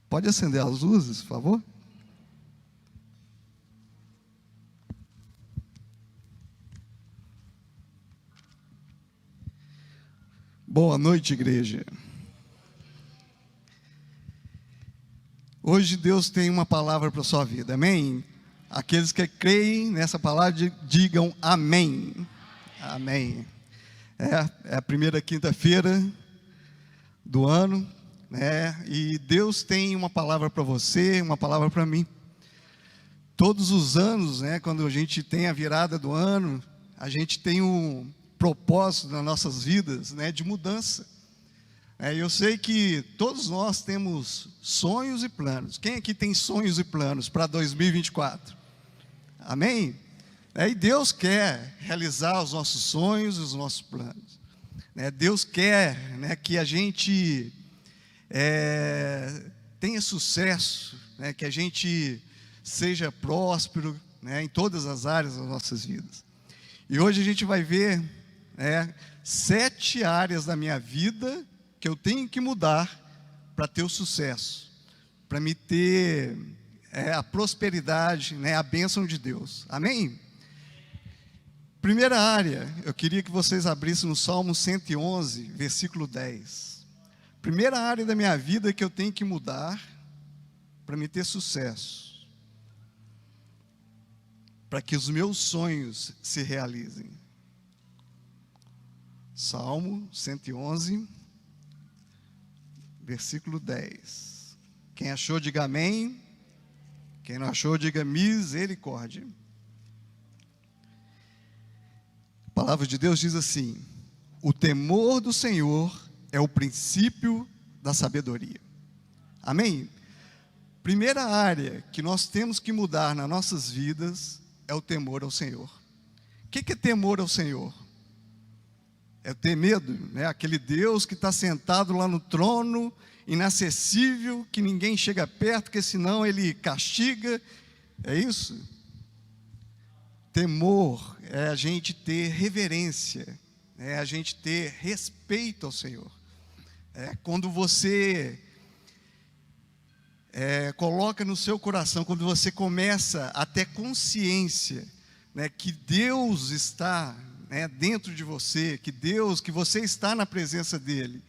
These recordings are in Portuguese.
Pode acender as luzes, por favor? Boa noite, igreja. Hoje Deus tem uma palavra para a sua vida, amém? Aqueles que creem nessa palavra, digam amém. Amém. É a primeira quinta-feira do ano, né? E Deus tem uma palavra para você, uma palavra para mim. Todos os anos, né, quando a gente tem a virada do ano, a gente tem um propósito nas nossas vidas, né, de mudança. Eu sei que todos nós temos sonhos e planos. Quem aqui tem sonhos e planos para 2024? Amém? E Deus quer realizar os nossos sonhos e os nossos planos. Deus quer, né, que a gente tenha sucesso, né, que a gente seja próspero, né, em todas as áreas das nossas vidas. E hoje a gente vai ver 7 áreas da minha vida que eu tenho que mudar para ter o sucesso, para me ter a prosperidade, né, a bênção de Deus. Amém? Primeira área, eu queria que vocês abrissem no Salmo 111, versículo 10. Primeira área da minha vida que eu tenho que mudar para me ter sucesso, para que os meus sonhos se realizem. Salmo 111, versículo 10. Quem achou, diga amém. Quem não achou, diga misericórdia. A palavra de Deus diz assim: o temor do Senhor é o princípio da sabedoria. Amém? Primeira área que nós temos que mudar nas nossas vidas é o temor ao Senhor. O que é temor ao Senhor? É ter medo, né? Aquele Deus que está sentado lá no trono, inacessível, que ninguém chega perto, porque senão Ele castiga. É isso? Temor é a gente ter reverência, é a gente ter respeito ao Senhor. Quando você coloca no seu coração, quando você começa a ter consciência, né, que Deus está, né, dentro de você, que você está na presença dEle,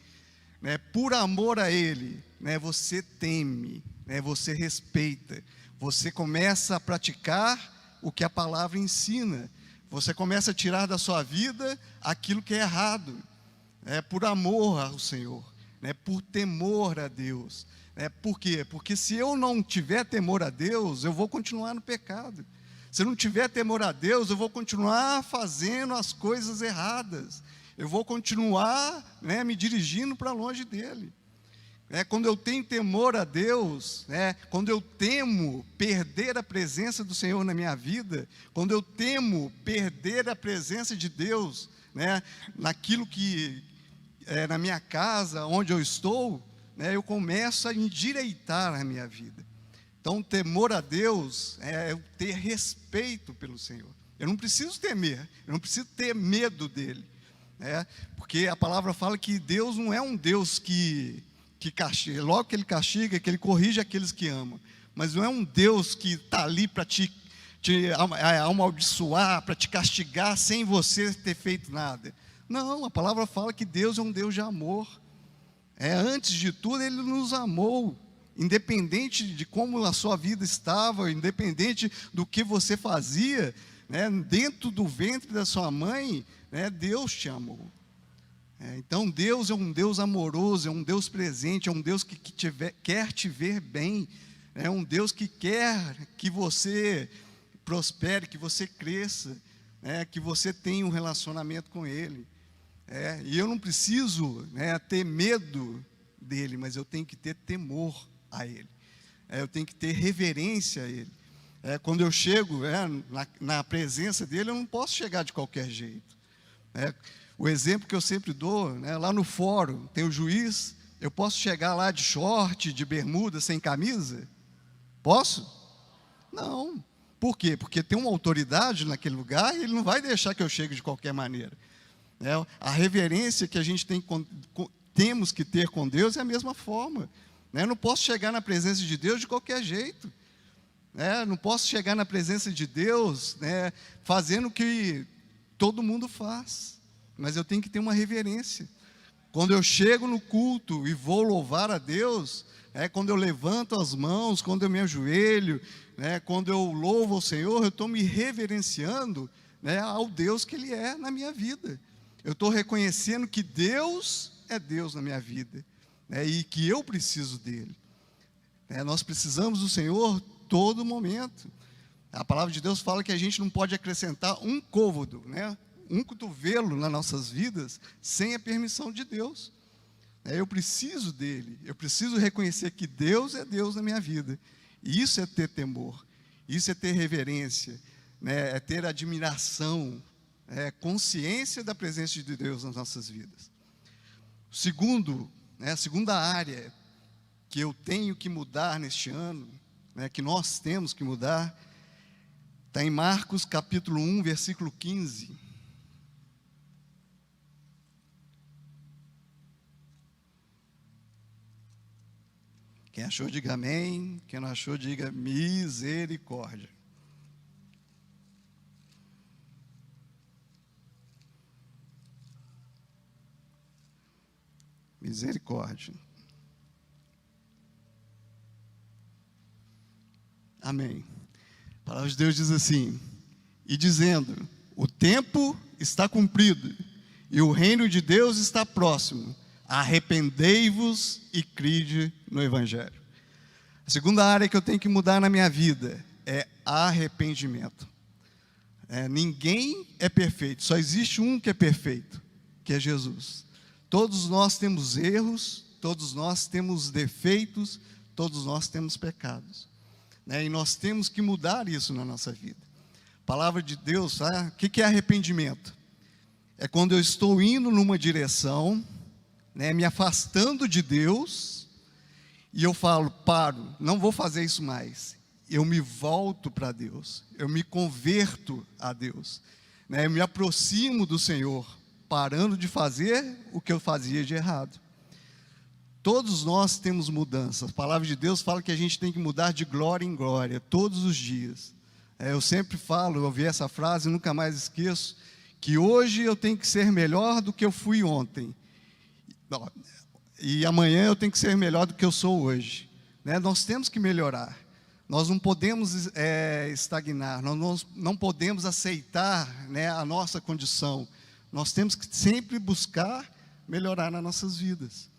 né, por amor a Ele, né, você teme, né, você respeita, você começa a praticar o que a palavra ensina, você começa a tirar da sua vida aquilo que é errado, por amor ao Senhor, né, por temor a Deus. Por quê? Porque se eu não tiver temor a Deus, eu vou continuar no pecado. Se eu não tiver temor a Deus, eu vou continuar fazendo as coisas erradas. Eu vou continuar, né, me dirigindo para longe dEle. Quando eu tenho temor a Deus, quando eu temo perder a presença do Senhor na minha vida, quando eu temo perder a presença de Deus, né, naquilo que na minha casa, onde eu estou, né, eu começo a endireitar a minha vida. Então, temor a Deus é eu ter respeito pelo Senhor. Eu não preciso temer, eu não preciso ter medo dEle, porque a palavra fala que Deus não é um Deus que castiga. Logo que Ele castiga, que Ele corrige aqueles que amam. Mas não é um Deus que está ali para te amaldiçoar, para te castigar sem você ter feito nada. Não, a palavra fala que Deus é um Deus de amor. Antes de tudo, Ele nos amou. Independente de como a sua vida estava, independente do que você fazia, né, dentro do ventre da sua mãe, né, Deus te amou. Então Deus é um Deus amoroso, é um Deus presente, é um Deus que quer te ver bem, é um Deus que quer que você prospere, que você cresça, que você tenha um relacionamento com Ele. E eu não preciso, né, ter medo dEle, mas eu tenho que ter temor a Ele. Eu tenho que ter reverência a Ele. Quando eu chego na presença dEle, eu não posso chegar de qualquer jeito. O exemplo que eu sempre dou, né, lá no fórum, tem o juiz, eu posso chegar lá de short, de bermuda, sem camisa? Posso? Não. Por quê? Porque tem uma autoridade naquele lugar e ele não vai deixar que eu chegue de qualquer maneira. A reverência que a gente temos que ter com Deus é a mesma forma. né? Eu não posso chegar na presença de Deus de qualquer jeito, né? Não posso chegar na presença de Deus, né, fazendo o que todo mundo faz, mas eu tenho que ter uma reverência. Quando eu chego no culto e vou louvar a Deus, quando eu levanto as mãos, quando eu me ajoelho, né, quando eu louvo ao Senhor, eu estou me reverenciando, né, ao Deus que Ele é na minha vida. Eu estou reconhecendo que Deus é Deus na minha vida, né, e que eu preciso dEle. Nós precisamos do Senhor todo momento. A palavra de Deus fala que a gente não pode acrescentar um côvado, né, um cotovelo nas nossas vidas, sem a permissão de Deus. Eu preciso dEle, eu preciso reconhecer que Deus é Deus na minha vida. E isso é ter temor, isso é ter reverência, né, é ter admiração, consciência da presença de Deus nas nossas vidas. A segunda área que eu tenho que mudar neste ano, né, que nós temos que mudar, está em Marcos capítulo 1, versículo 15. Quem achou, diga amém. Quem não achou, diga misericórdia. Misericórdia. Amém. A palavra de Deus diz assim: e dizendo, o tempo está cumprido, e o reino de Deus está próximo. Arrependei-vos e cride no Evangelho. A segunda área que eu tenho que mudar na minha vida é arrependimento. Ninguém é perfeito, só existe um que é perfeito, que é Jesus. Todos nós temos erros, todos nós temos defeitos, todos nós temos pecados, né? E nós temos que mudar isso na nossa vida. A palavra de Deus, o que é arrependimento? É quando eu estou indo numa direção, né, me afastando de Deus, e eu falo, paro, não vou fazer isso mais. Eu me volto para Deus, eu me converto a Deus, né, eu me aproximo do Senhor, parando de fazer o que eu fazia de errado. Todos nós temos mudanças. A palavra de Deus fala que a gente tem que mudar de glória em glória, todos os dias. Eu sempre falo, eu ouvi essa frase, nunca mais esqueço, que hoje eu tenho que ser melhor do que eu fui ontem. E amanhã eu tenho que ser melhor do que eu sou hoje, né? Nós temos que melhorar. Nós não podemos estagnar, nós não podemos aceitar, né, a nossa condição. Nós temos que sempre buscar melhorar nas nossas vidas.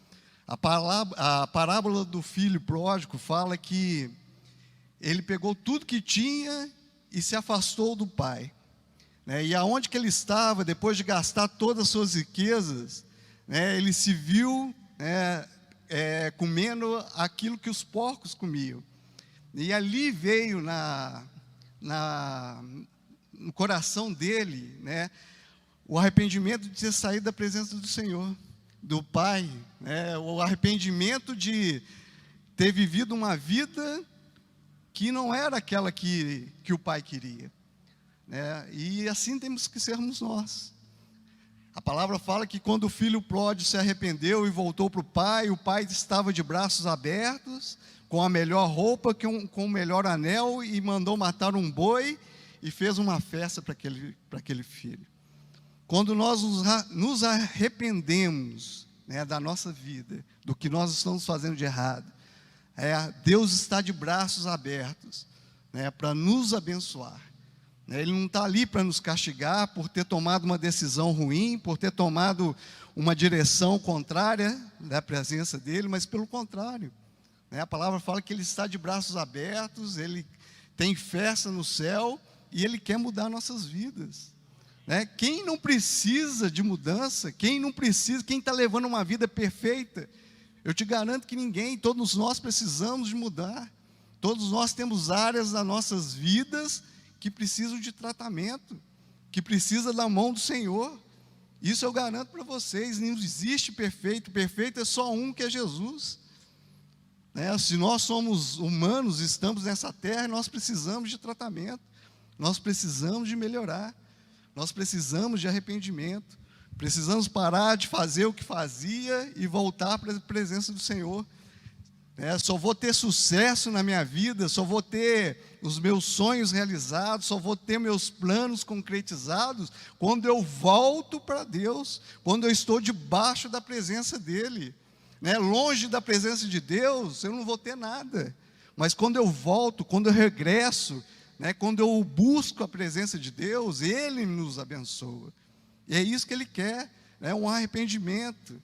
A parábola do filho pródigo fala que ele pegou tudo que tinha e se afastou do pai, né? E aonde que ele estava, depois de gastar todas as suas riquezas, né, ele se viu, né, comendo aquilo que os porcos comiam. E ali veio no coração dele, né, o arrependimento de ter saído da presença do Senhor, do Pai, né, o arrependimento de ter vivido uma vida que não era aquela que o Pai queria, né? E assim temos que sermos nós. A palavra fala que quando o filho pródigo se arrependeu e voltou para o pai estava de braços abertos, com a melhor roupa, com o melhor anel, e mandou matar um boi e fez uma festa para aquele filho. Quando nós nos arrependemos, né, da nossa vida, do que nós estamos fazendo de errado, Deus está de braços abertos, né, para nos abençoar. Ele não está ali para nos castigar por ter tomado uma decisão ruim, por ter tomado uma direção contrária da presença dEle, mas pelo contrário, né? A palavra fala que Ele está de braços abertos, Ele tem festa no céu e Ele quer mudar nossas vidas, né? Quem não precisa de mudança, quem está levando uma vida perfeita, eu te garanto que ninguém, todos nós precisamos de mudar. Todos nós temos áreas das nossas vidas que precisam de tratamento, que precisa da mão do Senhor. Isso eu garanto para vocês, não existe perfeito é só um, que é Jesus, né? Se nós somos humanos, estamos nessa terra, nós precisamos de tratamento, nós precisamos de melhorar, nós precisamos de arrependimento, precisamos parar de fazer o que fazia e voltar para a presença do Senhor. Só vou ter sucesso na minha vida, só vou ter os meus sonhos realizados, só vou ter meus planos concretizados quando eu volto para Deus, quando eu estou debaixo da presença dEle. Longe da presença de Deus, eu não vou ter nada. Mas quando eu volto, quando eu regresso, quando eu busco a presença de Deus, Ele nos abençoa. E é isso que Ele quer, um arrependimento,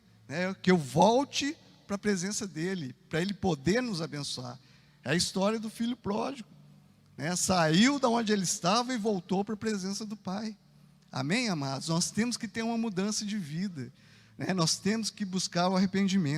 que eu volte para a presença dEle, para Ele poder nos abençoar. É a história do filho pródigo. Saiu da onde ele estava e voltou para a presença do Pai. Amém, amados? Nós temos que ter uma mudança de vida. Nós temos que buscar o arrependimento.